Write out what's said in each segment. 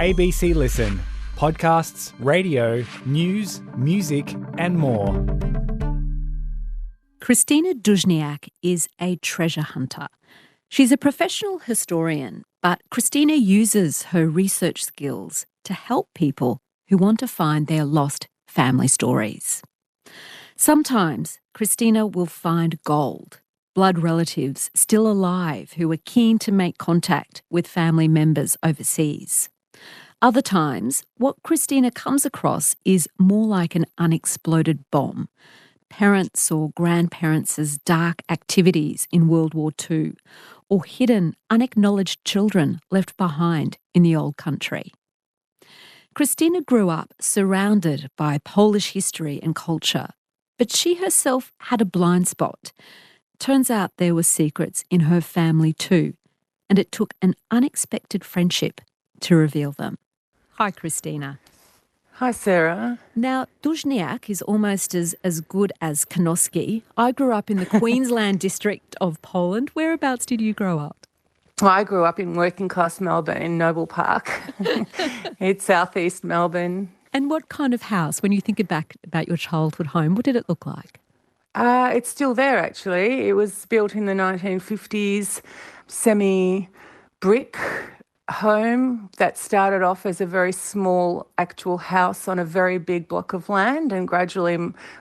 ABC Listen. Podcasts, radio, news, music and more. Krystyna Duszniak is a treasure hunter. She's a professional historian, but Krystyna uses her research skills to help people who want to find their lost family stories. Sometimes Krystyna will find gold, blood relatives still alive who are keen to make contact with family members overseas. Other times, what Krystyna comes across is more like an unexploded bomb. Parents' or grandparents' dark activities in World War II, or hidden, unacknowledged children left behind in the old country. Krystyna grew up surrounded by Polish history and culture, but she herself had a blind spot. Turns out there were secrets in her family too, and it took an unexpected friendship to reveal them. Hi, Krystyna. Hi, Sarah. Now, Duszniak is almost as good as Kanoski. I grew up in the Queensland district of Poland. Whereabouts did you grow up? Well, I grew up in working class Melbourne in Noble Park. It's southeast Melbourne. And what kind of house, when you think back about your childhood home, what did it look like? It's still there, actually. It was built in the 1950s, semi-brick home that started off as a very small actual house on a very big block of land, and gradually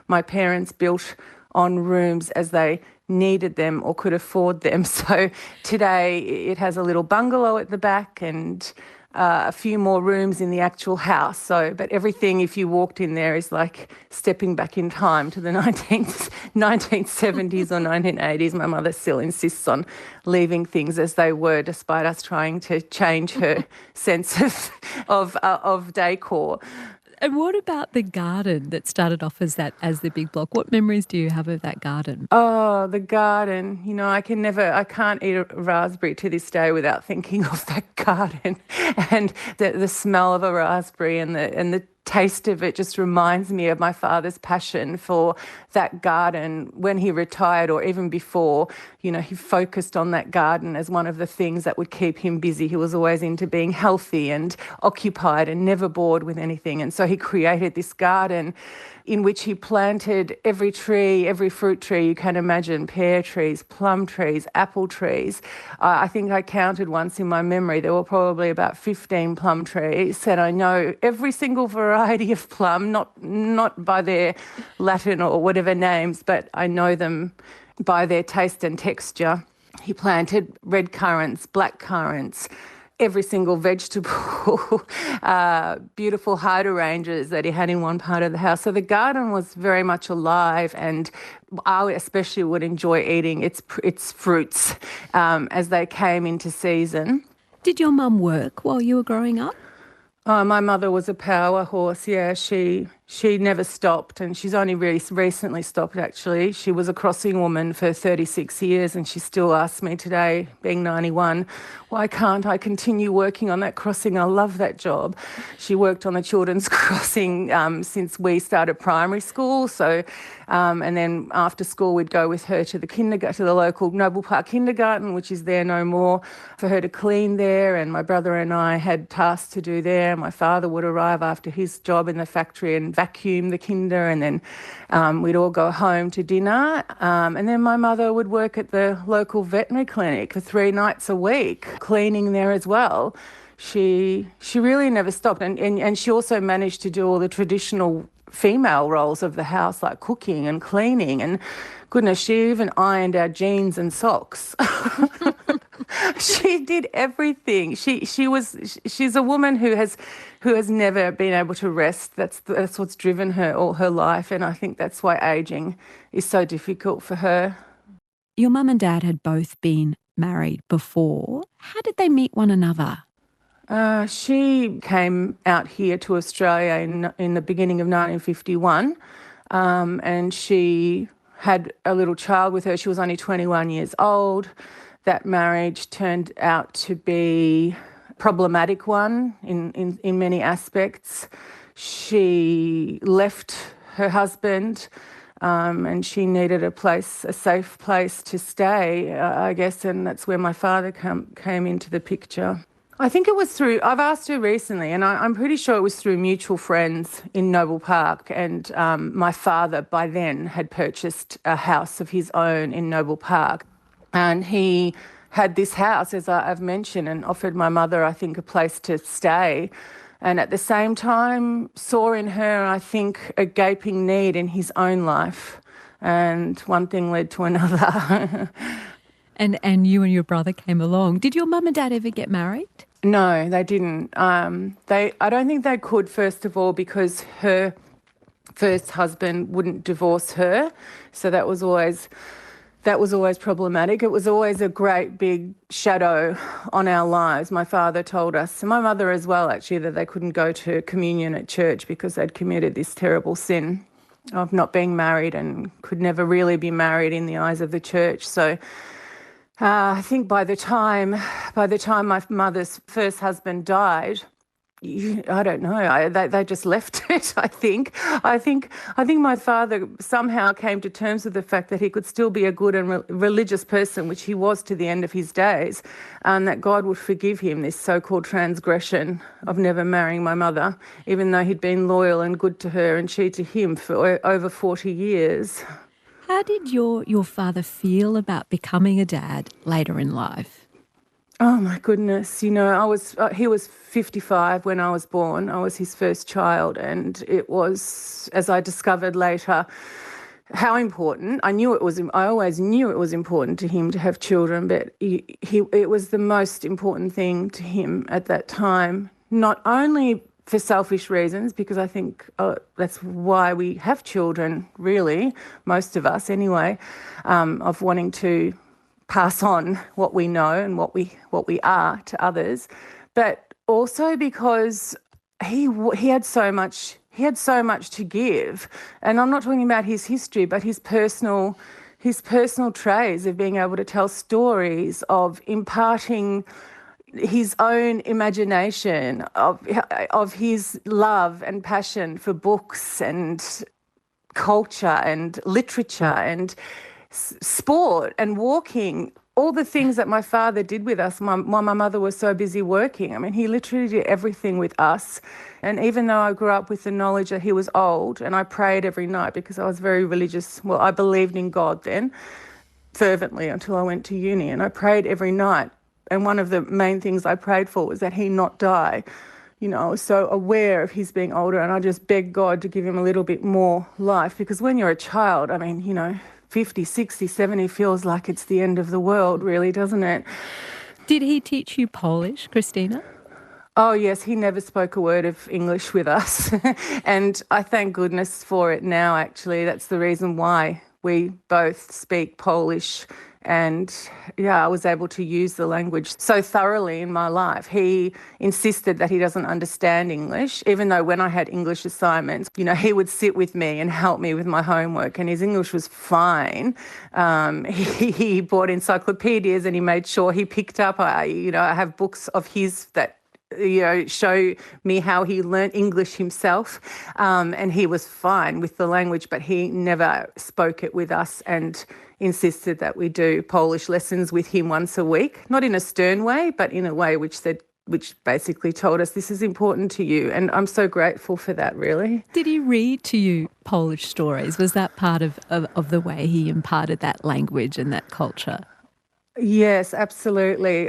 my parents built on rooms as they needed them or could afford them. So today it has a little bungalow at the back and a few more rooms in the actual house. But everything, if you walked in there, is like stepping back in time to the 1970s or 1980s. My mother still insists on leaving things as they were, despite us trying to change her sense of decor. And what about the garden that started off as the big block? What memories do you have of that garden? Oh, the garden. You know, I can't eat a raspberry to this day without thinking of that garden and the smell of a raspberry and the taste of it just reminds me of my father's passion for that garden when he retired, or even before. You know, he focused on that garden as one of the things that would keep him busy. He was always into being healthy and occupied and never bored with anything. And so he created this garden in which he planted every tree, every fruit tree you can imagine: pear trees, plum trees, apple trees. I think I counted once in my memory, there were probably about 15 plum trees, and I know every single variety of plum, not by their Latin or whatever names, but I know them by their taste and texture. He planted red currants, black currants, every single vegetable, beautiful hydrangeas that he had in one part of the house. So the garden was very much alive, and I especially would enjoy eating its fruits as they came into season. Did your mum work while you were growing up? My mother was a power horse, yeah. She never stopped, and she's only really recently stopped, actually. She was a crossing woman for 36 years, and she still asks me today, being 91, why can't I continue working on that crossing? I love that job. She worked on the children's crossing since we started primary school. So, and then after school we'd go with her to the local Noble Park kindergarten, which is there no more, for her to clean there. And my brother and I had tasks to do there. My father would arrive after his job in the factory and vacuum the kinder, and then we'd all go home to dinner. And then my mother would work at the local veterinary clinic for 3 nights a week, cleaning there as well. She really never stopped. And she also managed to do all the traditional female roles of the house, like cooking and cleaning. And goodness, she even ironed our jeans and socks. She did everything. She's a woman who has never been able to rest. That's what's driven her all her life, and I think that's why ageing is so difficult for her. Your mum and dad had both been married before. How did they meet one another? She came out here to Australia in the beginning of 1951, and she had a little child with her. She was only 21 years old. That marriage turned out to be a problematic one in many aspects. She left her husband and she needed a safe place to stay, I guess, and that's where my father came into the picture. I think it was through, I've asked her recently, and I'm pretty sure it was through mutual friends in Noble Park. And my father, by then, had purchased a house of his own in Noble Park. And he had this house, as I've mentioned, and offered my mother, I think, a place to stay. And at the same time, saw in her, I think, a gaping need in his own life. And one thing led to another. And you and your brother came along. Did your mum and dad ever get married? No, they didn't. I don't think they could, first of all, because her first husband wouldn't divorce her. So that was always problematic. It was always a great big shadow on our lives. My father told us, and my mother as well, actually, that they couldn't go to communion at church because they'd committed this terrible sin of not being married and could never really be married in the eyes of the church. So I think by the time my mother's first husband died, I don't know. They just left it. I think my father somehow came to terms with the fact that he could still be a good and religious person, which he was to the end of his days, and that God would forgive him this so-called transgression of never marrying my mother, even though he'd been loyal and good to her and she to him for over 40 years. How did your father feel about becoming a dad later in life? Oh my goodness! He was 55 when I was born. I was his first child, and it was, as I discovered later, how important. I always knew it was important to him to have children, but it was the most important thing to him at that time. Not only for selfish reasons, because I think that's why we have children, really, most of us anyway, of wanting to pass on what we know and what we are to others, but also because he had so much to give. And I'm not talking about his history, but his personal traits of being able to tell stories, of imparting his own imagination, of his love and passion for books and culture and literature and sport and walking, all the things that my father did with us while my mother was so busy working. I mean, he literally did everything with us. And even though I grew up with the knowledge that he was old, and I prayed every night because I was very religious, well, I believed in God then, fervently until I went to uni, and I prayed every night. And one of the main things I prayed for was that he not die. I was so aware of his being older, and I just begged God to give him a little bit more life, because when you're a child, I mean, 50, 60, 70 feels like it's the end of the world, really, doesn't it? Did he teach you Polish, Krystyna? Oh, yes, he never spoke a word of English with us. And I thank goodness for it now, actually. That's the reason why we both speak Polish. And I was able to use the language so thoroughly in my life. He insisted that he doesn't understand English, even though when I had English assignments, he would sit with me and help me with my homework, and his English was fine. He bought encyclopedias and he made sure he picked up, I have books of his that show me how he learnt English himself, and he was fine with the language, but he never spoke it with us and insisted that we do Polish lessons with him once a week, not in a stern way, but in a way which basically told us this is important to you, and I'm so grateful for that, really. Did he read to you Polish stories? Was that part of the way he imparted that language and that culture? Yes, absolutely.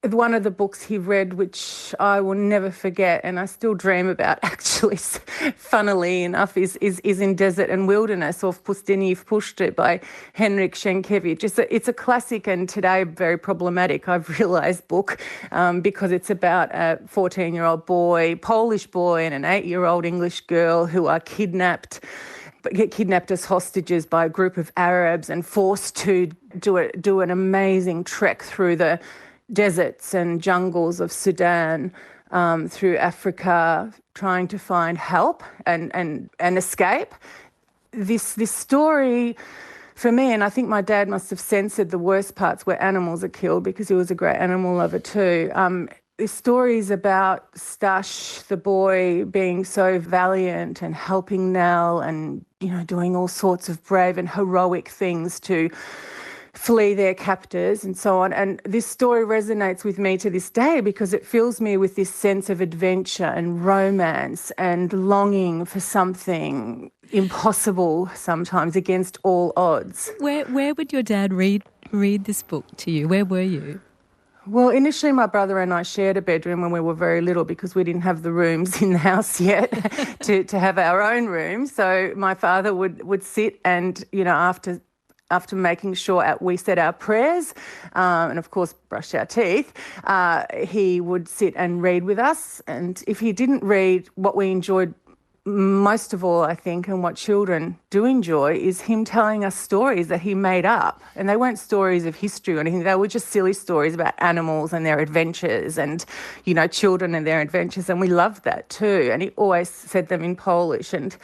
One of the books he read, which I will never forget, and I still dream about, actually, funnily enough, is In Desert and Wilderness, or W pustyni i w puszczy by Henryk Sienkiewicz. It's a classic and today very problematic, I've realised, book, because it's about a 14-year-old boy, Polish boy, and an 8-year-old English girl who are get kidnapped as hostages by a group of Arabs and forced to do an amazing trek through the deserts and jungles of Sudan, through Africa, trying to find help and escape. This story, for me, and I think my dad must have censored the worst parts where animals are killed, because he was a great animal lover too. This story is about Stash, the boy, being so valiant and helping Nell and, doing all sorts of brave and heroic things to flee their captors and so on. And this story resonates with me to this day because it fills me with this sense of adventure and romance and longing for something impossible sometimes against all odds. Where would your dad read this book to you? Where were you? Well, initially my brother and I shared a bedroom when we were very little because we didn't have the rooms in the house yet to have our own room. So my father would sit and, after making sure we said our prayers and, of course, brushed our teeth, he would sit and read with us. And if he didn't read, what we enjoyed most of all, I think, and what children do enjoy is him telling us stories that he made up. And they weren't stories of history or anything. They were just silly stories about animals and their adventures and, children and their adventures. And we loved that too. And he always said them in Polish. And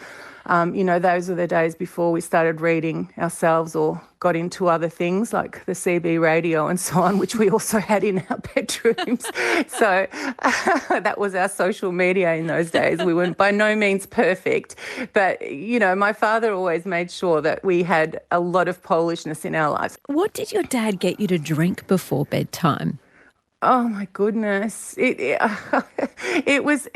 those were the days before we started reading ourselves or got into other things like the CB radio and so on, which we also had in our bedrooms. So that was our social media in those days. We were by no means perfect. But, my father always made sure that we had a lot of Polishness in our lives. What did your dad get you to drink before bedtime? Oh my goodness! It was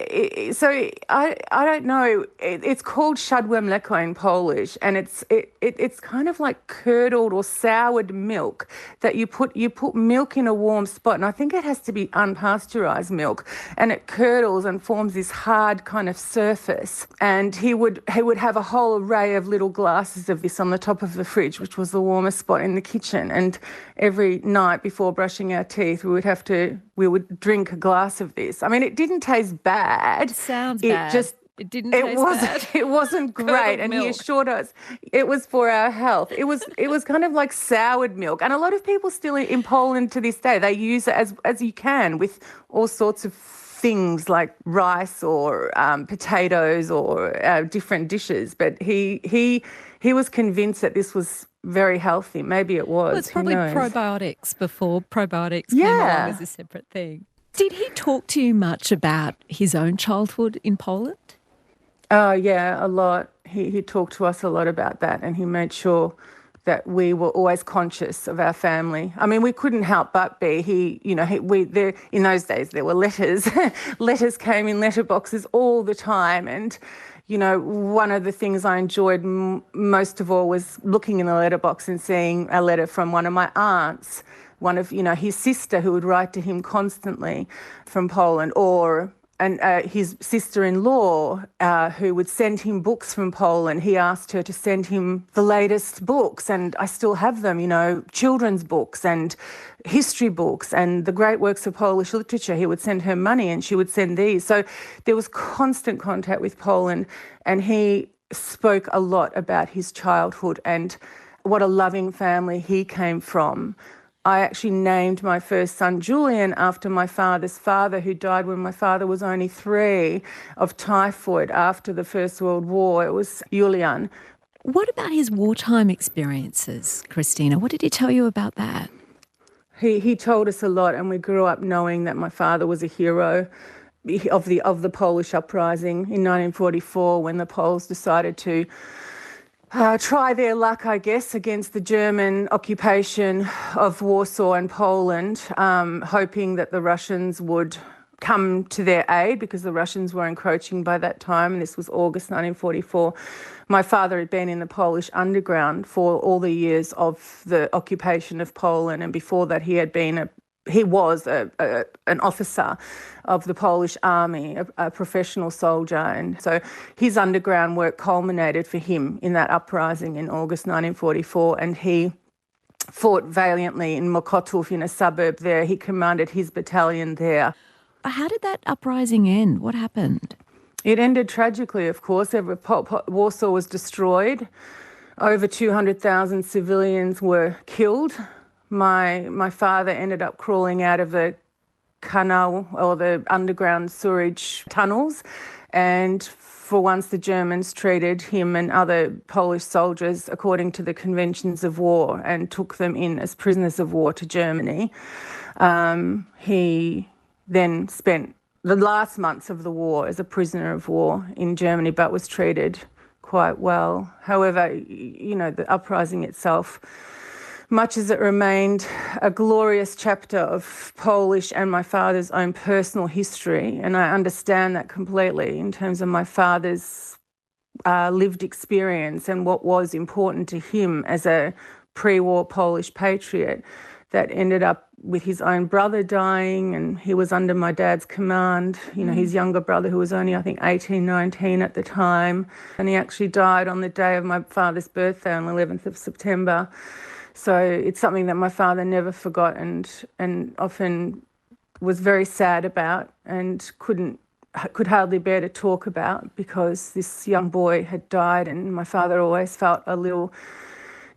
so I don't know. It's called siadłe mleko in Polish, and it's kind of like curdled or soured milk that you put milk in a warm spot, and I think it has to be unpasteurized milk, and it curdles and forms this hard kind of surface. And he would have a whole array of little glasses of this on the top of the fridge, which was the warmest spot in the kitchen, and every night before brushing our teeth, we would drink a glass of this. I mean, it didn't taste bad. It sounds bad. It didn't taste bad. It wasn't great, and he assured us it was for our health. It was kind of like soured milk, and a lot of people still in Poland to this day, they use it as you can with all sorts of things like rice or potatoes or different dishes. But he was convinced that this was very healthy. Maybe it was. Well, it's probably probiotics before probiotics came along as a separate thing. Did he talk to you much about his own childhood in Poland? Oh, yeah, a lot. He talked to us a lot about that, and he made sure that we were always conscious of our family. I mean, we couldn't help but be. In those days there were letters. Letters came in letterboxes all the time, and one of the things I enjoyed most of all was looking in the letterbox and seeing a letter from one of my aunts, one of his sister who would write to him constantly from Poland, and his sister-in-law who would send him books from Poland. He asked her to send him the latest books, and I still have them, children's books and history books and the great works of Polish literature. He would send her money and she would send these. So there was constant contact with Poland, and he spoke a lot about his childhood and what a loving family he came from. I actually named my first son Julian after my father's father, who died when my father was only 3 of typhoid after the First World War. It was Julian. What about his wartime experiences, Krystyna? What did he tell you about that? He told us a lot, and we grew up knowing that my father was a hero of the Polish uprising in 1944 when the Poles decided to try their luck, I guess, against the German occupation of Warsaw and Poland, hoping that the Russians would come to their aid because the Russians were encroaching by that time, and this was August 1944. My father had been in the Polish underground for all the years of the occupation of Poland, and before that he was an officer of the Polish army, a professional soldier. And so his underground work culminated for him in that uprising in August 1944, and he fought valiantly in Mokotów, in a suburb there. He commanded his battalion there. How did that uprising end? What happened? It ended tragically, of course. Warsaw was destroyed. Over 200,000 civilians were killed. My father ended up crawling out of the canal or the underground sewerage tunnels, and for once the Germans treated him and other Polish soldiers according to the conventions of war and took them in as prisoners of war to Germany. He then spent the last months of the war as a prisoner of war in Germany, but was treated quite well. However, the uprising itself much as it remained a glorious chapter of Polish and my father's own personal history, and I understand that completely in terms of my father's lived experience and what was important to him as a pre-war Polish patriot, that ended up with his own brother dying, and he was under my dad's command, his younger brother, who was only, I think, 18, 19 at the time. And he actually died on the day of my father's birthday on the 11th of September. So it's something that my father never forgot and often was very sad about and could hardly bear to talk about, because this young boy had died, and my father always felt a little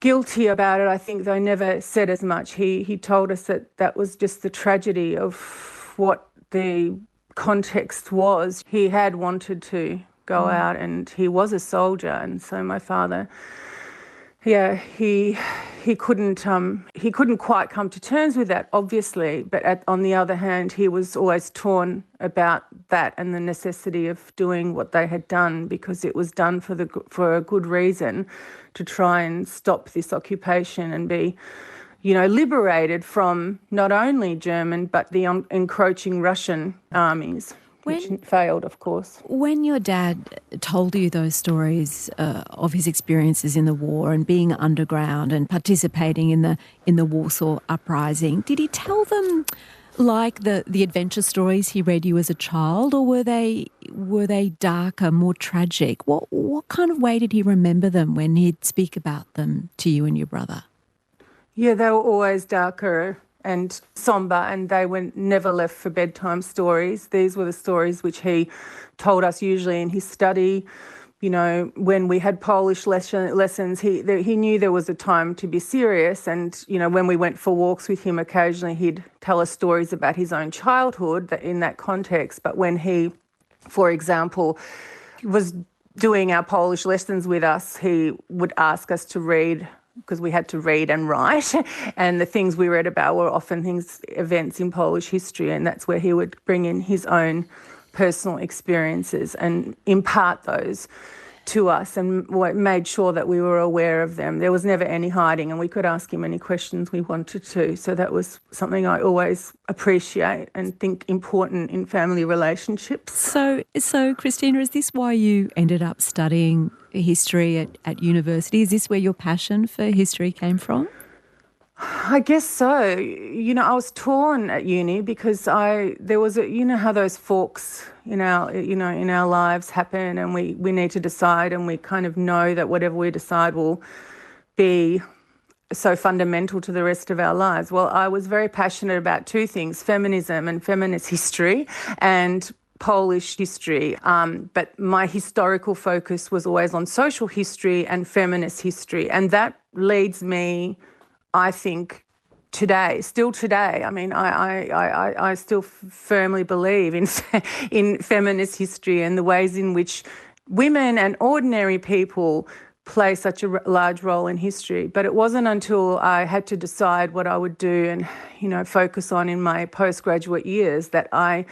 guilty about it, I think, though never said as much. He told us that was just the tragedy of what the context was. He had wanted to go out, and he was a soldier, and so my father, he couldn't quite come to terms with that, obviously, but on the other hand, he was always torn about that and the necessity of doing what they had done, because it was done for a good reason, to try and stop this occupation and be, liberated from not only German but the encroaching Russian armies. Which failed, of course. When your dad told you those stories of his experiences in the war and being underground and participating in the Warsaw Uprising, did he tell them like the adventure stories he read you as a child, or were they darker, more tragic? What kind of way did he remember them when he'd speak about them to you and your brother? Yeah, they were always darker and sombre, and they were never left for bedtime stories. These were the stories which he told us usually in his study. When we had Polish lessons, he knew there was a time to be serious, and, when we went for walks with him, occasionally he'd tell us stories about his own childhood in that context. But when he, for example, was doing our Polish lessons with us, he would ask us to read, because we had to read and write, and the things we read about were often events in Polish history, and that's where he would bring in his own personal experiences and impart those to us, and made sure that we were aware of them. There was never any hiding, and we could ask him any questions we wanted to. So that was something I always appreciate and think important in family relationships. So Krystyna, is this why you ended up studying history at university? Is this where your passion for history came from? I guess so. I was torn at uni because there was how those forks in our lives happen, and we need to decide, and we kind of know that whatever we decide will be so fundamental to the rest of our lives. Well, I was very passionate about two things: feminism and feminist history, and Polish history, but my historical focus was always on social history and feminist history, and that leads me, I think, still today. I mean, I still firmly believe in feminist history and the ways in which women and ordinary people play such a large role in history. But it wasn't until I had to decide what I would do and, focus on in my postgraduate years that I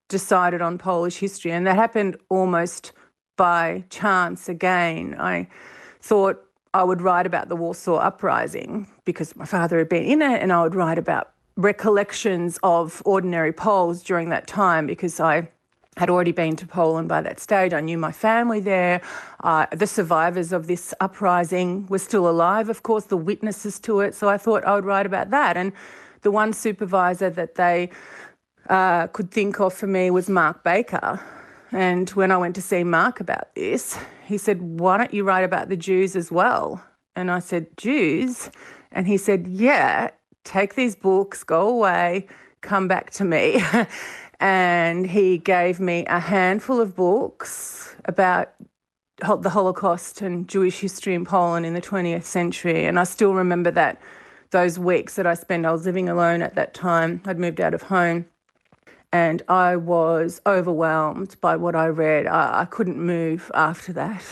decided on Polish history. And that happened almost by chance again. I thought I would write about the Warsaw Uprising because my father had been in it, and I would write about recollections of ordinary Poles during that time because I had already been to Poland by that stage. I knew my family there. The survivors of this uprising were still alive, of course, the witnesses to it. So I thought I would write about that. And the one supervisor that they could think of for me was Mark Baker. And when I went to see Mark about this, he said, "Why don't you write about the Jews as well?" And I said, "Jews?" And he said, "Yeah, take these books, go away, come back to me." And he gave me a handful of books about the Holocaust and Jewish history in Poland in the 20th century. And I still remember those weeks that I spent. I was living alone at that time. I'd moved out of home. And I was overwhelmed by what I read. I couldn't move after that.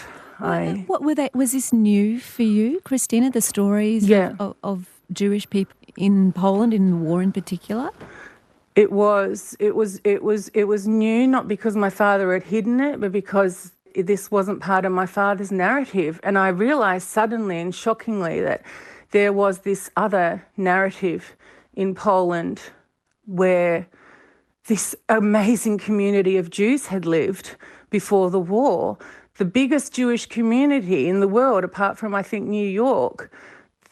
What were they? Was this new for you, Krystyna? The stories of Jewish people in Poland, in the war in particular? It was new, not because my father had hidden it, but because this wasn't part of my father's narrative. And I realised suddenly and shockingly that there was this other narrative in Poland where this amazing community of Jews had lived before the war, the biggest Jewish community in the world, apart from, I think, New York.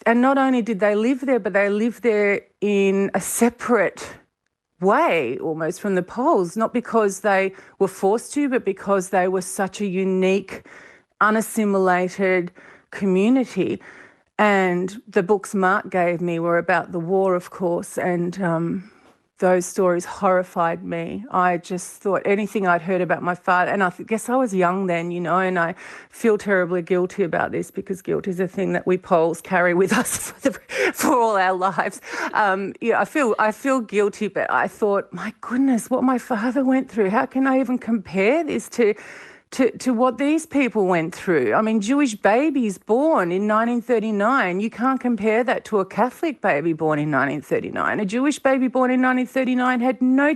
And not only did they live there, but they lived there in a separate way almost from the Poles, not because they were forced to, but because they were such a unique, unassimilated community. And the books Mark gave me were about the war, of course, and those stories horrified me. I just thought anything I'd heard about my father, and I guess I was young then, you know, and I feel terribly guilty about this because guilt is a thing that we Poles carry with us for all our lives. I feel guilty, but I thought, my goodness, what my father went through, how can I even compare this to what these people went through? I mean, Jewish babies born in 1939, you can't compare that to a Catholic baby born in 1939. A Jewish baby born in 1939 had no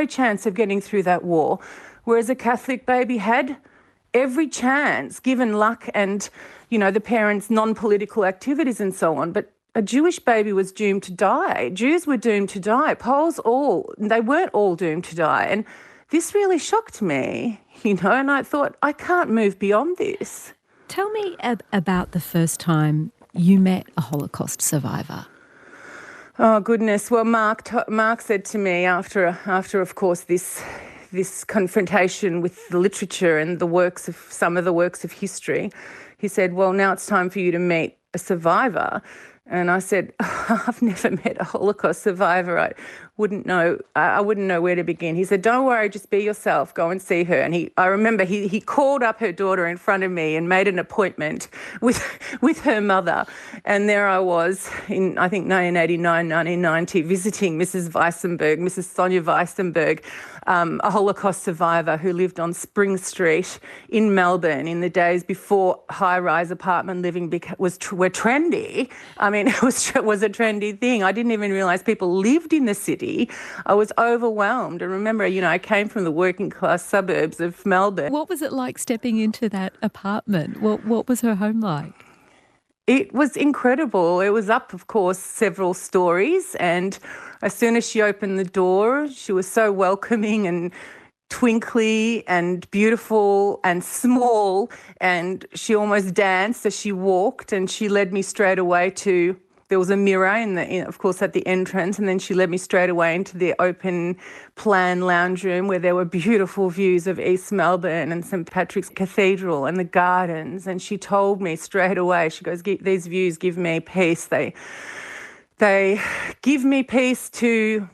chance of getting through that war, whereas a Catholic baby had every chance, given luck and, you know, the parents' non-political activities and so on. But a Jewish baby was doomed to die. Jews were doomed to die. Poles they weren't all doomed to die. And this really shocked me, you know, and I thought, I can't move beyond this. Tell me about the first time you met a Holocaust survivor. Oh, goodness. Well, Mark said to me after of course, this confrontation with the literature and some of the works of history, he said, well, now it's time for you to meet a survivor. And I said, I've never met a Holocaust survivor. I wouldn't know where to begin. He said, don't worry, just be yourself. Go and see her. And I remember he called up her daughter in front of me and made an appointment with her mother. And there I was in, I think, 1989, 1990, visiting Mrs. Sonia Weissenberg, a Holocaust survivor who lived on Spring Street in Melbourne in the days before high-rise apartment living were trendy. I mean, it was a trendy thing. I didn't even realise people lived in the city. I was overwhelmed. And remember, you know, I came from the working-class suburbs of Melbourne. What was it like stepping into that apartment? What was her home like? It was incredible. It was up, of course, several stories, and as soon as she opened the door, she was so welcoming and twinkly and beautiful and small, and she almost danced as she walked, and she led me straight away to, there was a mirror of course at the entrance, and then she led me straight away into the open plan lounge room where there were beautiful views of East Melbourne and St Patrick's Cathedral and the gardens, and she told me straight away, she goes, these views give me peace. They give me peace to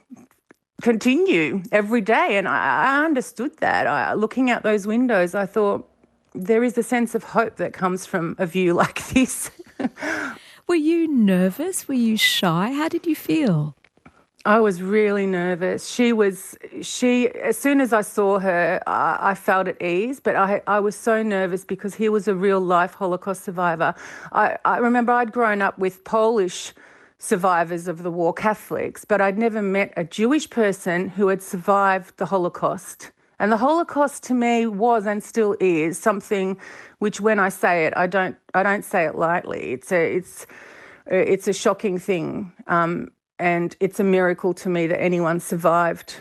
continue every day. And I understood that. Looking out those windows, I thought, there is a sense of hope that comes from a view like this. Were you nervous? Were you shy? How did you feel? I was really nervous. As soon as I saw her, I felt at ease, but I was so nervous because he was a real life Holocaust survivor. I remember I'd grown up with Polish survivors of the war, Catholics, but I'd never met a Jewish person who had survived the Holocaust. And the Holocaust to me was and still is something which, when I say it, I don't say it lightly. It's a shocking thing, and it's a miracle to me that anyone survived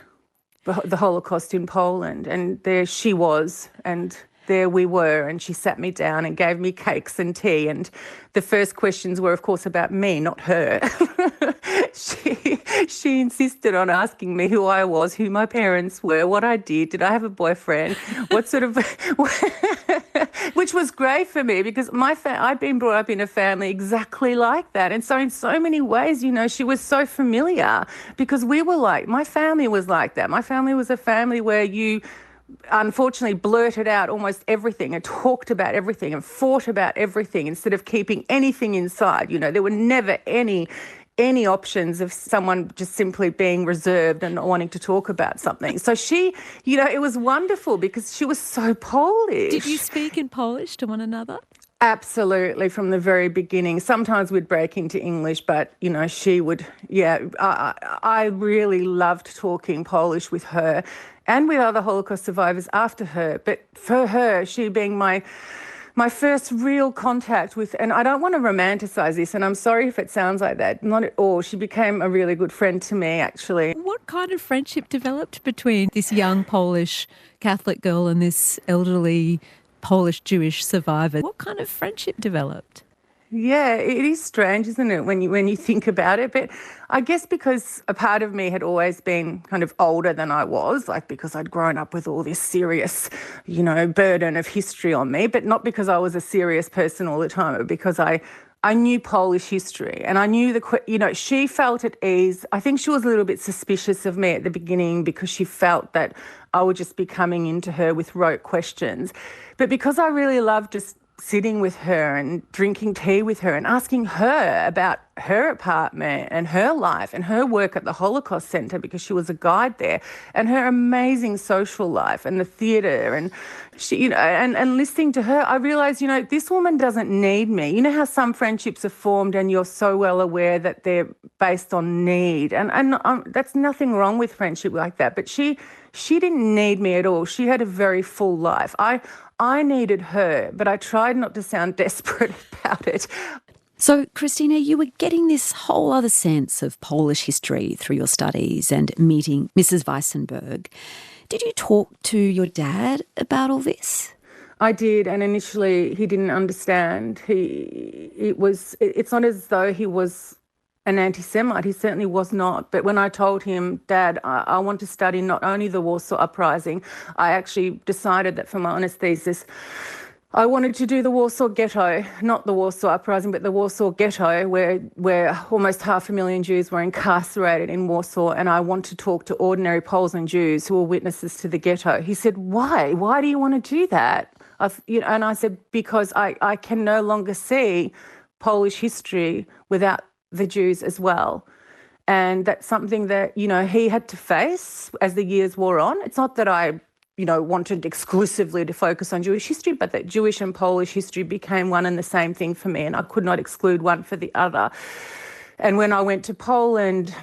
the Holocaust in Poland. And there she was, and there we were, and she sat me down and gave me cakes and tea. And the first questions were, of course, about me, not her. She insisted on asking me who I was, who my parents were, what I did I have a boyfriend, what sort of... which was great for me because I'd been brought up in a family exactly like that. And so in so many ways, you know, she was so familiar because my family was like that. My family was a family where you unfortunately blurted out almost everything and talked about everything and fought about everything instead of keeping anything inside. You know, there were never any options of someone just simply being reserved and not wanting to talk about something. So she, you know, it was wonderful because she was so Polish. Did you speak in Polish to one another? Absolutely, from the very beginning. Sometimes we'd break into English, but, you know, she would, I really loved talking Polish with her and with other Holocaust survivors after her. But for her, she being my My first real contact with, and I don't want to romanticise this, and I'm sorry if it sounds like that, not at all. She became a really good friend to me, actually. What kind of friendship developed between this young Polish Catholic girl and this elderly Polish Jewish survivor? What kind of friendship developed? Yeah, it is strange, isn't it, when you think about it? But I guess because a part of me had always been kind of older than I was, like because I'd grown up with all this serious, burden of history on me, but not because I was a serious person all the time, but because I knew Polish history and I knew she felt at ease. I think she was a little bit suspicious of me at the beginning because she felt that I would just be coming into her with rote questions. But because I really loved just sitting with her and drinking tea with her and asking her about her apartment and her life and her work at the Holocaust Centre because she was a guide there, and her amazing social life and the theatre, and she, and listening to her, I realised, this woman doesn't need me. You know how some friendships are formed and you're so well aware that they're based on need, and that's nothing wrong with friendship like that. But she didn't need me at all. She had a very full life. I needed her, but I tried not to sound desperate about it. So, Krystyna, you were getting this whole other sense of Polish history through your studies and meeting Mrs. Weissenberg. Did you talk to your dad about all this? I did, and initially he didn't understand. It's not as though he was an anti-Semite. He certainly was not. But when I told him, Dad, I want to study not only the Warsaw Uprising, I actually decided that for my honours thesis, I wanted to do the Warsaw Ghetto, not the Warsaw Uprising, but the Warsaw Ghetto, where almost 500,000 Jews were incarcerated in Warsaw, and I want to talk to ordinary Poles and Jews who were witnesses to the ghetto. He said, why? Why do you want to do that? And I said, because I can no longer see Polish history without the Jews as well. And that's something that, he had to face as the years wore on. It's not that I, wanted exclusively to focus on Jewish history, but that Jewish and Polish history became one and the same thing for me, and I could not exclude one for the other. And when I went to Poland,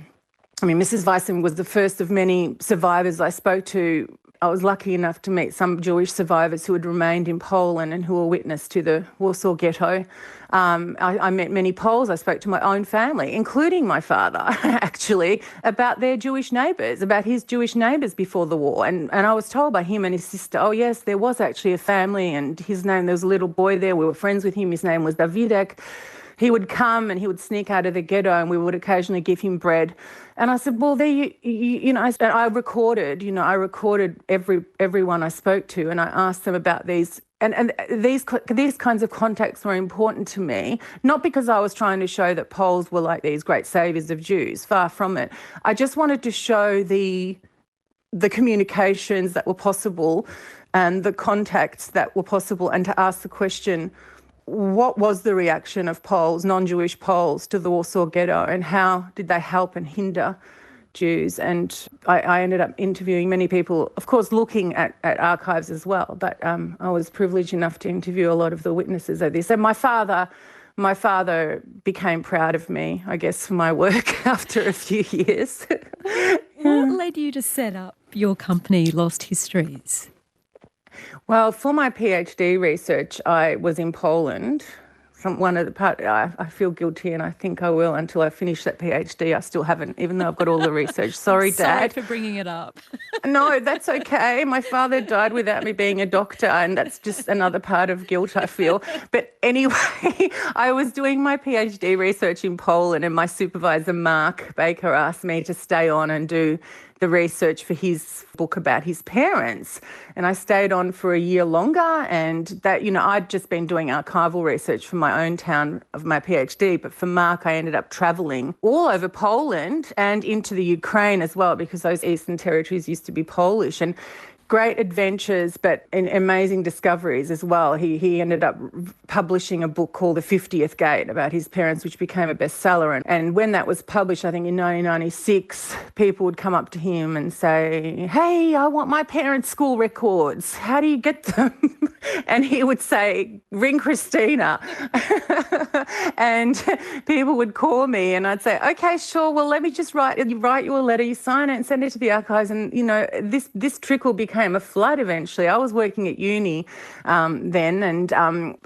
Mrs. Weissen was the first of many survivors I spoke to. I was lucky enough to meet some Jewish survivors who had remained in Poland and who were witness to the Warsaw Ghetto. I met many Poles. I spoke to my own family, including my father, actually, about their Jewish neighbours, about his Jewish neighbours before the war. And I was told by him and his sister, oh, yes, there was actually a family, and there was a little boy there. We were friends with him. His name was Davidek. He would come and he would sneak out of the ghetto, and we would occasionally give him bread. And I said, well, I recorded everyone I spoke to, and I asked them about these. And these kinds of contacts were important to me, not because I was trying to show that Poles were like these great saviours of Jews, far from it. I just wanted to show the communications that were possible and the contacts that were possible, and to ask the question, what was the reaction of Poles, non-Jewish Poles, to the Warsaw Ghetto, and how did they help and hinder Jews? And I ended up interviewing many people, of course looking at archives as well, but I was privileged enough to interview a lot of the witnesses of this. And my father became proud of me, I guess, for my work after a few years. What led you to set up your company, Lost Histories? Well, for my PhD research, I was in Poland. I feel guilty, and I think I will until I finish that PhD. I still haven't, even though I've got all the research. Sorry, Dad. Sorry for bringing it up. No, that's okay. My father died without me being a doctor, and that's just another part of guilt, I feel. But anyway, I was doing my PhD research in Poland, and my supervisor, Mark Baker, asked me to stay on and do the research for his book about his parents. And I stayed on for a year longer, and that, I'd just been doing archival research for my own town of my PhD, but for Mark, I ended up travelling all over Poland and into the Ukraine as well, because those eastern territories used to be Polish. And great adventures, but amazing discoveries as well. He ended up publishing a book called The 50th Gate about his parents, which became a bestseller. And when that was published, I think in 1996, people would come up to him and say, hey, I want my parents' school records. How do you get them? And he would say, ring Krystyna. And people would call me and I'd say, okay, sure, well, let me just write you a letter, you sign it and send it to the archives. And, this trickle became a flood eventually. I was working at uni then, and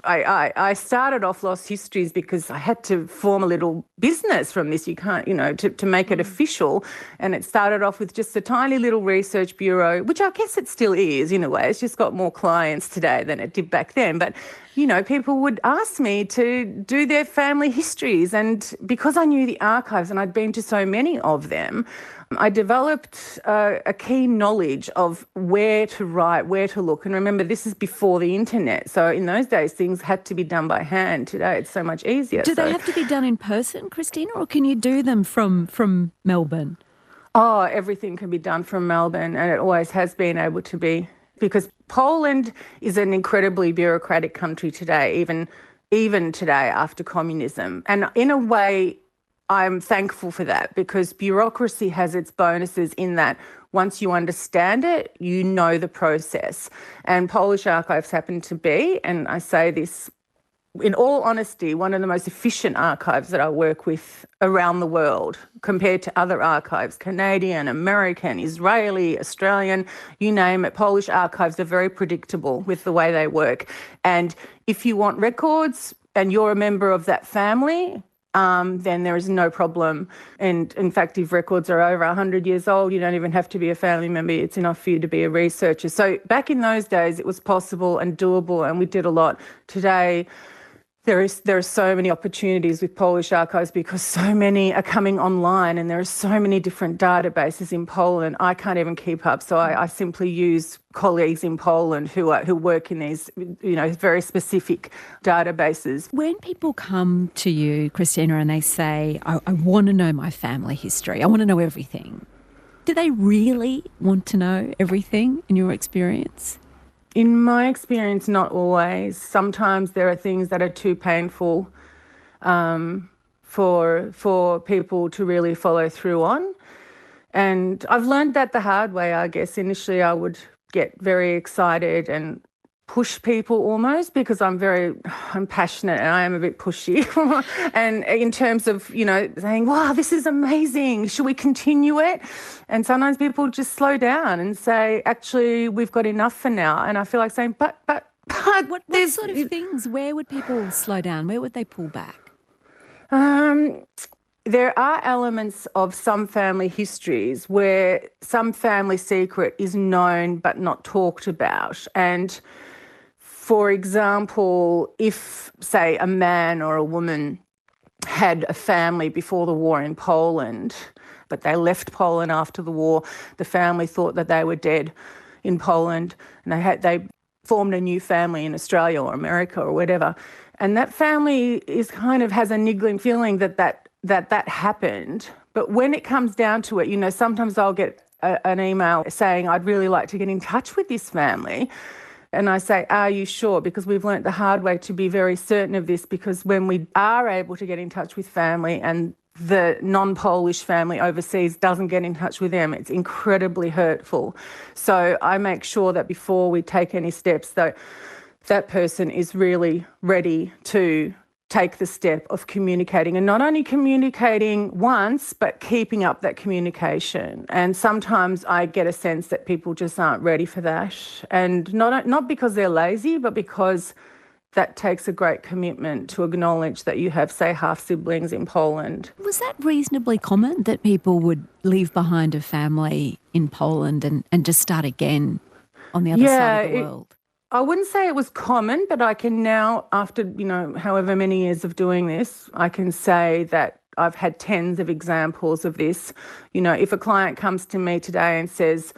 I started off Lost Histories because I had to form a little business from this. You can't, to make it official. And it started off with just a tiny little research bureau, which I guess it still is in a way. It's just got more clients today than it did back then. But, people would ask me to do their family histories. And because I knew the archives and I'd been to so many of them, I developed a keen knowledge of where to write, where to look. And remember, this is before the internet. So in those days, things had to be done by hand. Today, it's so much easier. Do they have to be done in person, Krystyna, or can you do them from Melbourne? Oh, everything can be done from Melbourne, and it always has been able to be, because Poland is an incredibly bureaucratic country today, even today after communism. And in a way, I'm thankful for that, because bureaucracy has its bonuses in that once you understand it, you know the process. And Polish archives happen to be, and I say this in all honesty, one of the most efficient archives that I work with around the world compared to other archives, Canadian, American, Israeli, Australian, you name it. Polish archives are very predictable with the way they work. And if you want records and you're a member of that family, then there is no problem. And in fact, if records are over 100 years old, you don't even have to be a family member. It's enough for you to be a researcher. So back in those days, it was possible and doable, and we did a lot. Today, there are so many opportunities with Polish archives because so many are coming online and there are so many different databases in Poland. I can't even keep up. So I simply use colleagues in Poland who work in these, very specific databases. When people come to you, Krystyna, and they say, I want to know my family history, I want to know everything, do they really want to know everything in your experience? In my experience, not always. Sometimes there are things that are too painful for people to really follow through on. And I've learned that the hard way, I guess. Initially, I would get very excited and push people almost because I'm passionate and I am a bit pushy. And in terms of, saying, wow, this is amazing. Should we continue it? And sometimes people just slow down and say, actually, we've got enough for now. And I feel like saying, but what sort of things? Where would people slow down? Where would they pull back? There are elements of some family histories where some family secret is known but not talked about. And for example, if, say, a man or a woman had a family before the war in Poland, but they left Poland after the war, the family thought that they were dead in Poland, and they formed a new family in Australia or America or whatever. And that family has a niggling feeling that happened. But when it comes down to it, sometimes I'll get an email saying, I'd really like to get in touch with this family. And I say, are you sure? Because we've learnt the hard way to be very certain of this, because when we are able to get in touch with family and the non-Polish family overseas doesn't get in touch with them, it's incredibly hurtful. So I make sure that before we take any steps, that person is really ready to take the step of communicating, and not only communicating once, but keeping up that communication. And sometimes I get a sense that people just aren't ready for that. And not because they're lazy, but because that takes a great commitment to acknowledge that you have, say, half-siblings in Poland. Was that reasonably common, that people would leave behind a family in Poland and just start again on the other side of the world? I wouldn't say it was common, but I can now, after, however many years of doing this, I can say that I've had tens of examples of this. If a client comes to me today and says,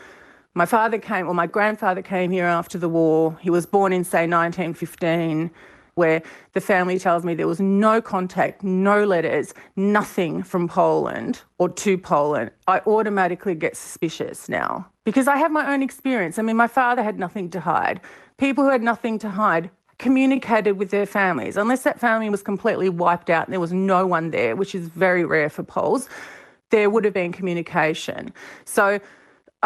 my grandfather came here after the war, he was born in, say, 1915, where the family tells me there was no contact, no letters, nothing from Poland or to Poland, I automatically get suspicious now, because I have my own experience. My father had nothing to hide. People who had nothing to hide communicated with their families. Unless that family was completely wiped out and there was no one there, which is very rare for Poles, there would have been communication. So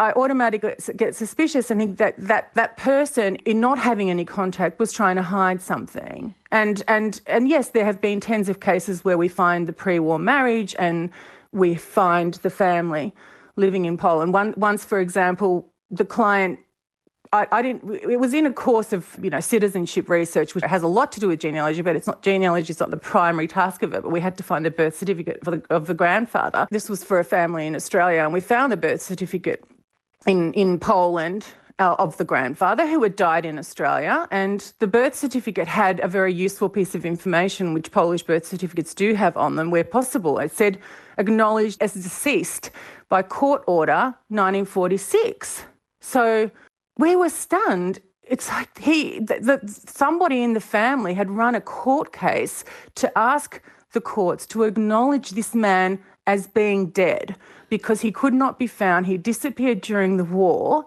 I automatically get suspicious and think that person, in not having any contact, was trying to hide something. And yes, there have been tens of cases where we find the pre-war marriage and we find the family living in Poland. Once, for example, the client, it was in a course of, citizenship research, which has a lot to do with genealogy, but genealogy is not the primary task of it, but we had to find a birth certificate of the grandfather. This was for a family in Australia, and we found a birth certificate in Poland of the grandfather who had died in Australia, and the birth certificate had a very useful piece of information, which Polish birth certificates do have on them where possible. It said, acknowledged as deceased by court order 1946. So we were stunned. It's like somebody in the family had run a court case to ask the courts to acknowledge this man as being dead because he could not be found. He disappeared during the war,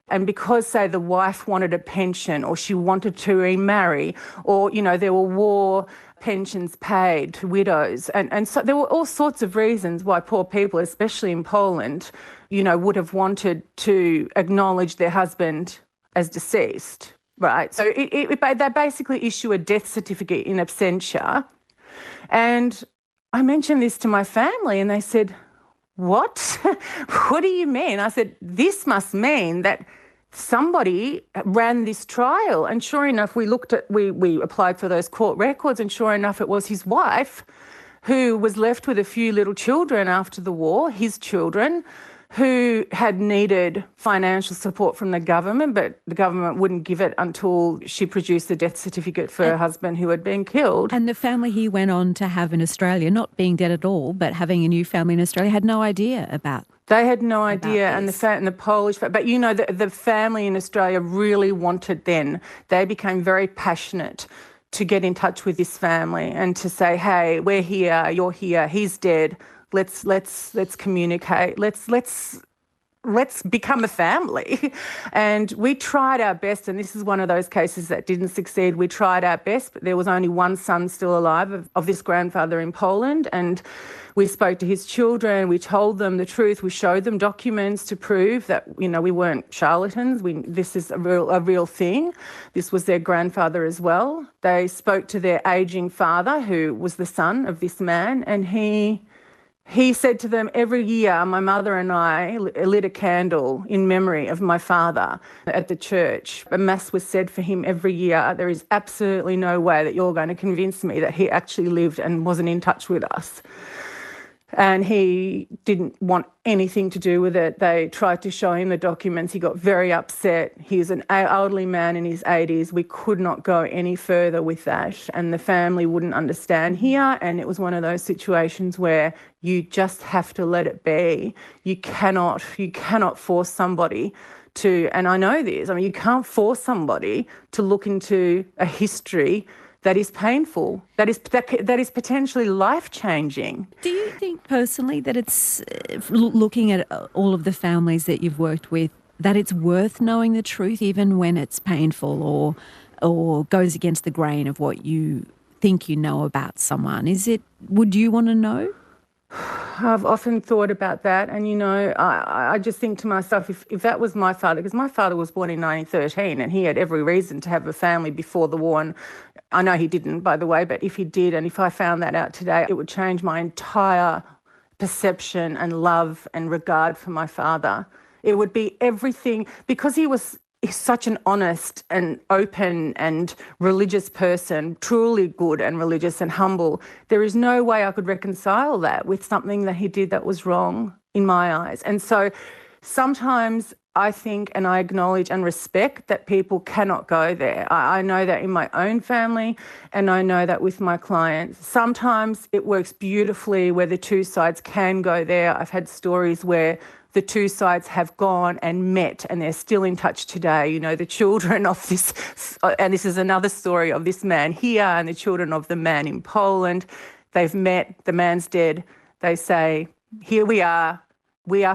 and because, say, the wife wanted a pension or she wanted to remarry, or, there were war pensions paid to widows. And so there were all sorts of reasons why poor people, especially in Poland, would have wanted to acknowledge their husband as deceased, right? So they basically issue a death certificate in absentia. And I mentioned this to my family and they said, what? What do you mean? I said, this must mean that somebody ran this trial. And sure enough, we applied for those court records, and sure enough, it was his wife who was left with a few little children after the war, his children, who had needed financial support from the government, but the government wouldn't give it until she produced the death certificate for her husband who had been killed. And the family he went on to have in Australia, not being dead at all, but having a new family in Australia, had no idea about. They had no idea, and the Polish, but the family in Australia really wanted then. They became very passionate to get in touch with this family and to say, hey, we're here, you're here, he's dead. Let's communicate. Let's become a family. And we tried our best, and this is one of those cases that didn't succeed. We tried our best, but there was only one son still alive of this grandfather in Poland, and we spoke to his children. We told them the truth. We showed them documents to prove that, we weren't charlatans. This is a real thing. This was their grandfather as well. They spoke to their aging father, who was the son of this man, and he said to them, every year my mother and I lit a candle in memory of my father at the church. A mass was said for him every year. There is absolutely no way that you're going to convince me that he actually lived and wasn't in touch with us. And he didn't want anything to do with it. They tried to show him the documents. He got very upset. He's an elderly man in his 80s. We could not go any further with that. And the family wouldn't understand here. And it was one of those situations where you just have to let it be. You cannot force somebody to, and I know this, you can't force somebody to look into a history that is painful, that is potentially life-changing. Do you think personally that it's, looking at all of the families that you've worked with, that it's worth knowing the truth even when it's painful or goes against the grain of what you think you know about someone? Would you want to know? I've often thought about that, and I just think to myself, if that was my father, because my father was born in 1913 and he had every reason to have a family before the war, and I know he didn't, by the way, but if he did, and if I found that out today, it would change my entire perception and love and regard for my father. It would be everything, because he's such an honest and open and religious person, truly good and religious and humble. There is no way I could reconcile that with something that he did that was wrong in my eyes. And so sometimes I think, and I acknowledge and respect that people cannot go there. I know that in my own family, and I know that with my clients. Sometimes it works beautifully where the two sides can go there. I've had stories where the two sides have gone and met and they're still in touch today. The children of this, and this is another story of this man here and the children of the man in Poland. They've met, the man's dead. They say, here we are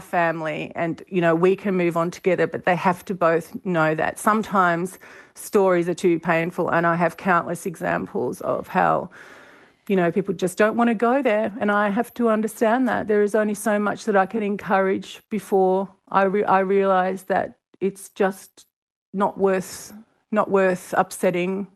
family, and, we can move on together, but they have to both know that. Sometimes stories are too painful, and I have countless examples of how people just don't want to go there, and I have to understand that. There is only so much that I can encourage before I realised that it's just not worth upsetting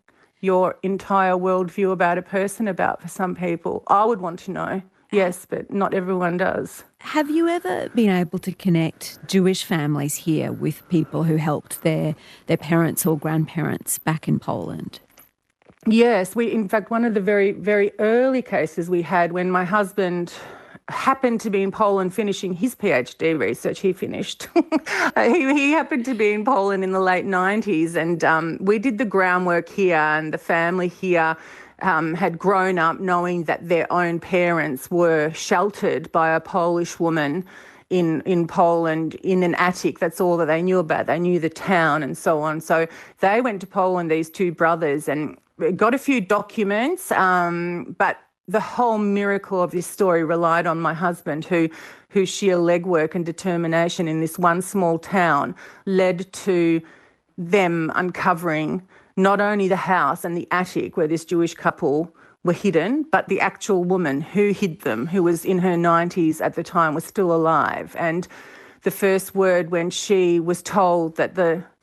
your entire worldview about a person about for some people. I would want to know, yes, but not everyone does. Have you ever been able to connect Jewish families here with people who helped their parents or grandparents back in Poland? Yes, in fact, one of the very, very early cases we had when my husband happened to be in Poland finishing his PhD research. He finished. He happened to be in Poland in the late 90s, and we did the groundwork here, and the family here had grown up knowing that their own parents were sheltered by a Polish woman in Poland in an attic. That's all that they knew about. They knew the town and so on. So they went to Poland, these two brothers, and got a few documents, but the whole miracle of this story relied on my husband, whose sheer legwork and determination in this one small town led to them uncovering not only the house and the attic where this Jewish couple were hidden, but the actual woman who hid them, who was in her 90s at the time, was still alive. And the first word when she was told that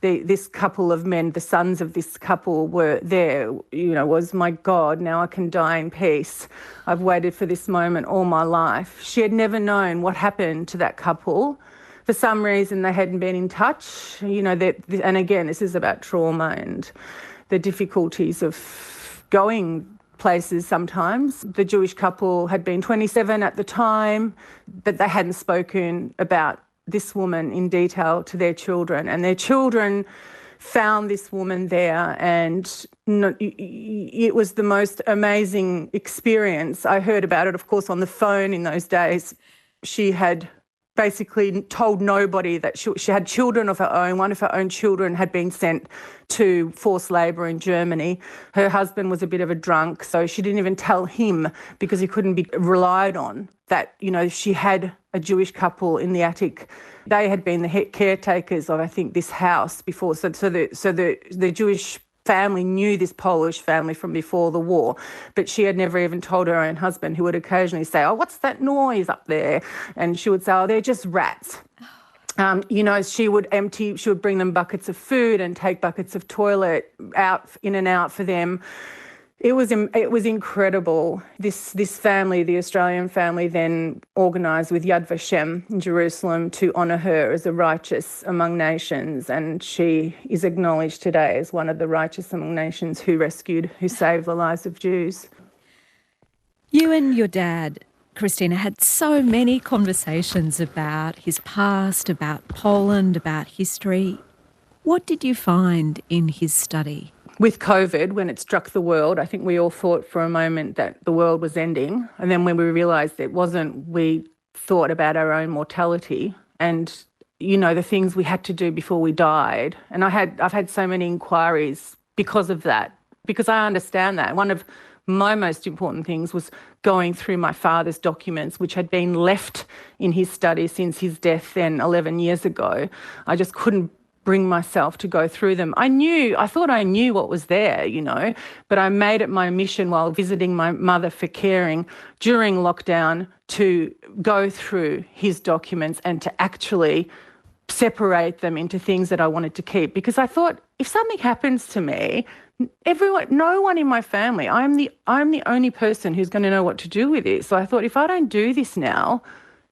this couple of men, the sons of this couple, were there, was, "My God, now I can die in peace. I've waited for this moment all my life." She had never known what happened to that couple. For some reason, they hadn't been in touch. And again, this is about trauma and the difficulties of going places sometimes. The Jewish couple had been 27 at the time, but they hadn't spoken about this woman in detail to their children, and their children found this woman there, and it was the most amazing experience. I heard about it, of course, on the phone in those days. She had basically told nobody that she had children of her own. One of her own children had been sent to forced labour in Germany. Her husband was a bit of a drunk, so she didn't even tell him because he couldn't be relied on that, she had a Jewish couple in the attic. They had been the caretakers of, I think, this house before. So the Jewish family knew this Polish family from before the war, but she had never even told her own husband, who would occasionally say, "Oh, what's that noise up there?" And she would say, "Oh, they're just rats." She would bring them buckets of food and take buckets of toilet in and out for them. It was incredible. This family, the Australian family, then organised with Yad Vashem in Jerusalem to honour her as a righteous among nations, and she is acknowledged today as one of the righteous among nations who saved the lives of Jews. You and your dad, Krystyna, had so many conversations about his past, about Poland, about history. What did you find in his study? With COVID, when it struck the world, I think we all thought for a moment that the world was ending. And then when we realised it wasn't, we thought about our own mortality and, the things we had to do before we died. And I've had so many inquiries because of that, because I understand that. One of my most important things was going through my father's documents, which had been left in his study since his death then 11 years ago. I just couldn't bring myself to go through them. I thought I knew what was there, but I made it my mission while visiting my mother for caring during lockdown to go through his documents and to actually separate them into things that I wanted to keep, because I thought if something happens to me, no one in my family, I'm the only person who's going to know what to do with it. So I thought if I don't do this now,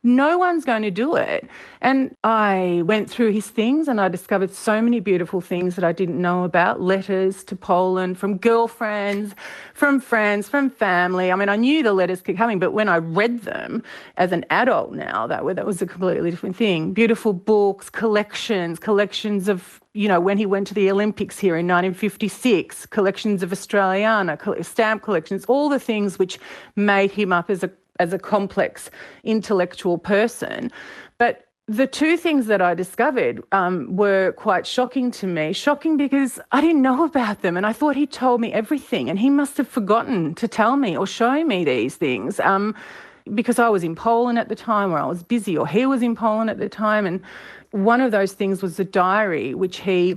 no one's going to do it. And I went through his things and I discovered so many beautiful things that I didn't know about. Letters to Poland from girlfriends, from friends, from family. I mean, I knew the letters kept coming, but when I read them as an adult now, that was a completely different thing. Beautiful books, collections of, when he went to the Olympics here in 1956, collections of Australiana, stamp collections, all the things which made him up as a complex intellectual person. But the two things that I discovered were quite shocking to me. Shocking because I didn't know about them, and I thought he told me everything, and he must have forgotten to tell me or show me these things because I was in Poland at the time, or I was busy, or he was in Poland at the time. And one of those things was the diary, which he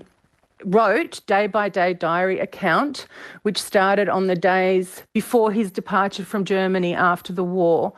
wrote, day-by-day diary account, which started on the days before his departure from Germany after the war.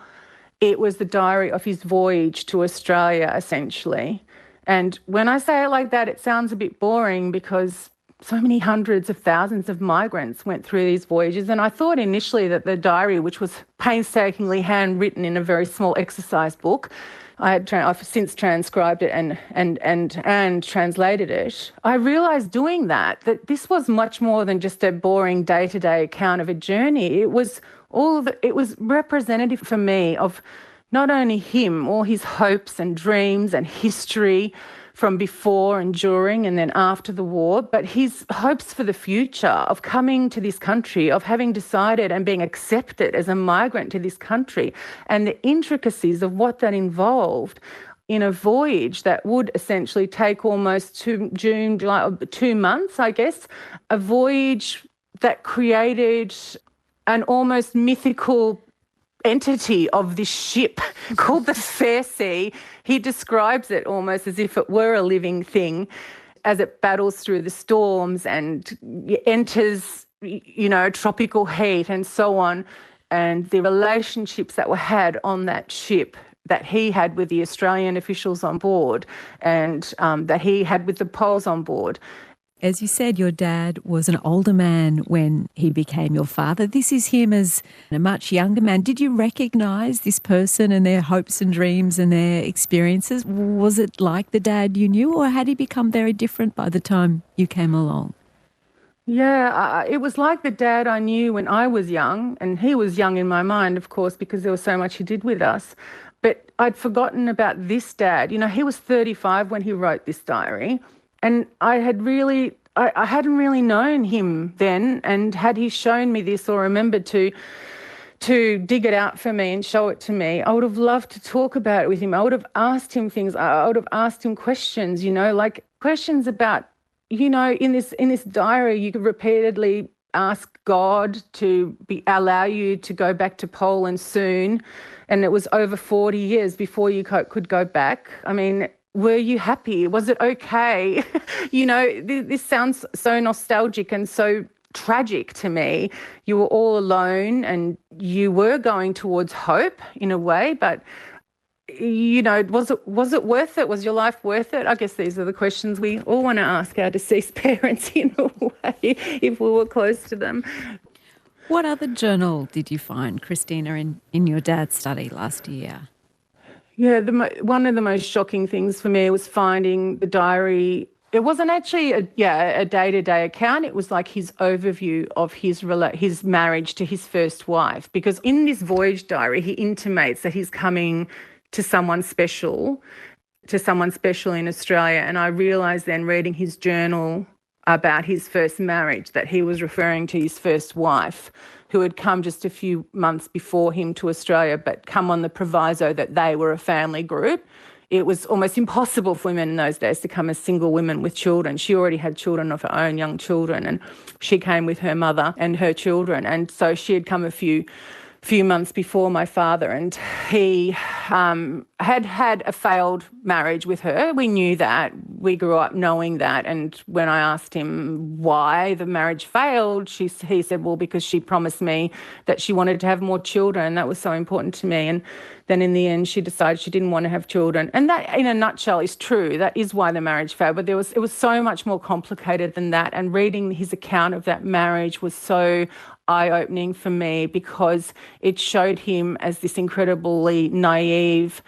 It was the diary of his voyage to Australia, essentially. And when I say it like that, it sounds a bit boring because so many hundreds of thousands of migrants went through these voyages. And I thought initially that the diary, which was painstakingly handwritten in a very small exercise book, I've since transcribed it and translated it. I realised doing that this was much more than just a boring day-to-day account of a journey. It was it was representative for me of not only him, all his hopes and dreams and history from before and during and then after the war, but his hopes for the future of coming to this country, of having decided and being accepted as a migrant to this country, and the intricacies of what that involved in a voyage that would essentially take almost 2 months, I guess, a voyage that created an almost mythical entity of this ship called the Fair Sea. He describes it almost as if it were a living thing as it battles through the storms and enters, tropical heat and so on. And the relationships that were had on that ship that he had with the Australian officials on board and that he had with the Poles on board. As you said, your dad was an older man when he became your father. This is him as a much younger man. Did you recognise this person and their hopes and dreams and their experiences? Was it like the dad you knew, or had he become very different by the time you came along? Yeah, it was like the dad I knew when I was young, and he was young in my mind, of course, because there was so much he did with us. But I'd forgotten about this dad. He was 35 when he wrote this diary. And I hadn't really known him then, and had he shown me this or remembered to dig it out for me and show it to me, I would have loved to talk about it with him. I would have asked him things. I would have asked him questions, like questions about, in this diary, you could repeatedly ask God to allow you to go back to Poland soon, and it was over 40 years before you could go back. I mean, were you happy? Was it okay? This sounds so nostalgic and so tragic to me. You were all alone and you were going towards hope in a way, but, was it worth it? Was your life worth it? I guess these are the questions we all want to ask our deceased parents in a way, if we were close to them. What other journal did you find, Krystyna, in your dad's study last year? Yeah, one of the most shocking things for me was finding the diary. It wasn't actually a day-to-day account. It was like his overview of his marriage to his first wife. Because in this voyage diary, he intimates that he's coming to someone special in Australia. And I realised then, reading his journal about his first marriage, that he was referring to his first wife, who had come just a few months before him to Australia, but come on the proviso that they were a family group. It was almost impossible for women in those days to come as single women with children. She already had children of her own, young children, and she came with her mother and her children. And so she had come a few months before my father, and he had a failed marriage with her. We knew that. We grew up knowing that. And when I asked him why the marriage failed, he said, well, because she promised me that she wanted to have more children. That was so important to me. And then in the end, she decided she didn't want to have children. And that, in a nutshell, is true. That is why the marriage failed. But it was so much more complicated than that. And reading his account of that marriage was so eye-opening for me, because it showed him as this incredibly naive,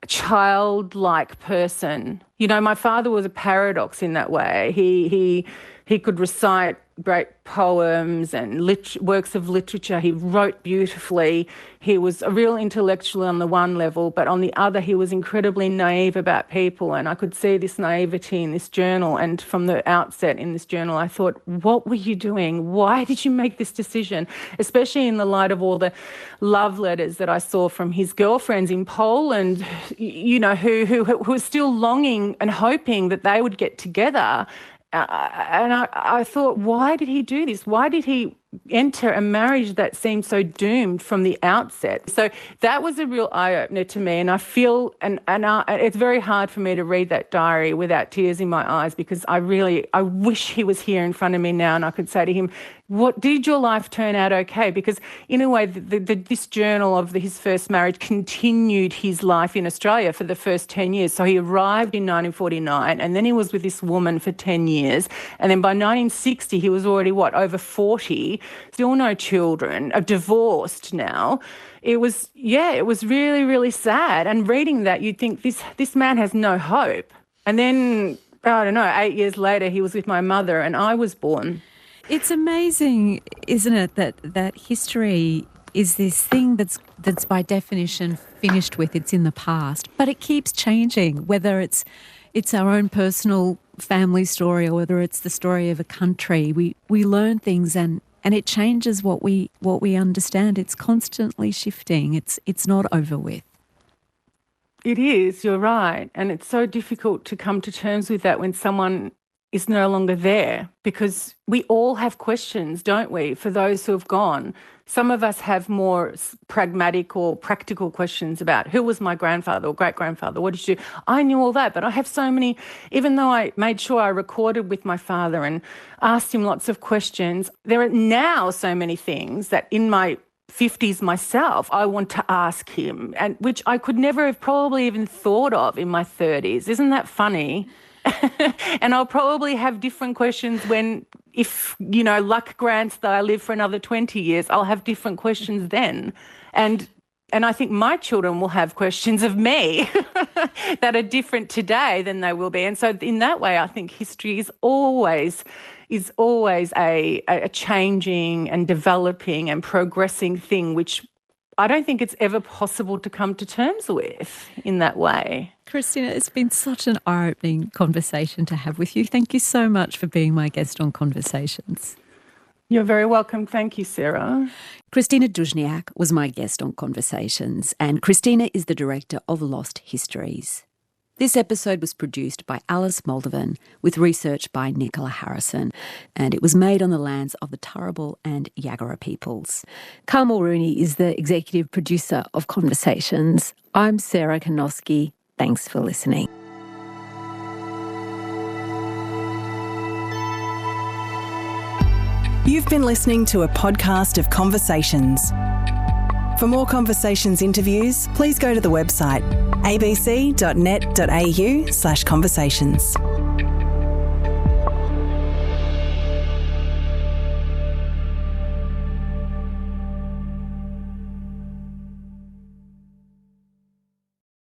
childlike person. My father was a paradox in that way. He could recite great poems and works of literature. He wrote beautifully. He was a real intellectual on the one level, but on the other, he was incredibly naive about people. And I could see this naivety in this journal. And from the outset in this journal, I thought, what were you doing? Why did you make this decision? Especially in the light of all the love letters that I saw from his girlfriends in Poland, who were still longing and hoping that they would get together. And I thought, why did he do this? Why did he enter a marriage that seemed so doomed from the outset. So that was a real eye-opener to me, and I feel, and it's very hard for me to read that diary without tears in my eyes, because I wish he was here in front of me now and I could say to him, what did your life turn out okay? Because in a way, this journal of his first marriage continued his life in Australia for the first 10 years. So he arrived in 1949 and then he was with this woman for 10 years. And then by 1960, he was already, over 40, still no children, divorced now. It was really, really sad. And reading that, you'd think this man has no hope. And then, 8 years later, he was with my mother and I was born. It's amazing, isn't it, that history is this thing that's by definition finished with, it's in the past, but it keeps changing, whether it's our own personal family story or whether it's the story of a country. We learn things and it changes what we understand. It's constantly shifting. It's not over with. It is, you're right. And it's so difficult to come to terms with that when someone is no longer there, because we all have questions, don't we, for those who have gone. Some of us have more pragmatic or practical questions about who was my grandfather or great-grandfather, what did you do? I knew all that, but I have so many, even though I made sure I recorded with my father and asked him lots of questions, there are now so many things that in my 50s myself I want to ask him, and which I could never have probably even thought of in my 30s. Isn't that funny? And I'll probably have different questions if luck grants that I live for another 20 years, I'll have different questions then. And I think my children will have questions of me that are different today than they will be. And so in that way, I think history is always a changing and developing and progressing thing, which I don't think it's ever possible to come to terms with in that way. Krystyna, it's been such an eye-opening conversation to have with you. Thank you so much for being my guest on Conversations. You're very welcome. Thank you, Sarah. Krystyna Duszniak was my guest on Conversations, and Krystyna is the director of Lost Histories. This episode was produced by Alice Moldovan with research by Nicola Harrison, and it was made on the lands of the Turrbal and Yagara peoples. Carmel Rooney is the executive producer of Conversations. I'm Sarah Kanoski. Thanks for listening. You've been listening to a podcast of Conversations. For more Conversations interviews, please go to the website abc.net.au/conversations.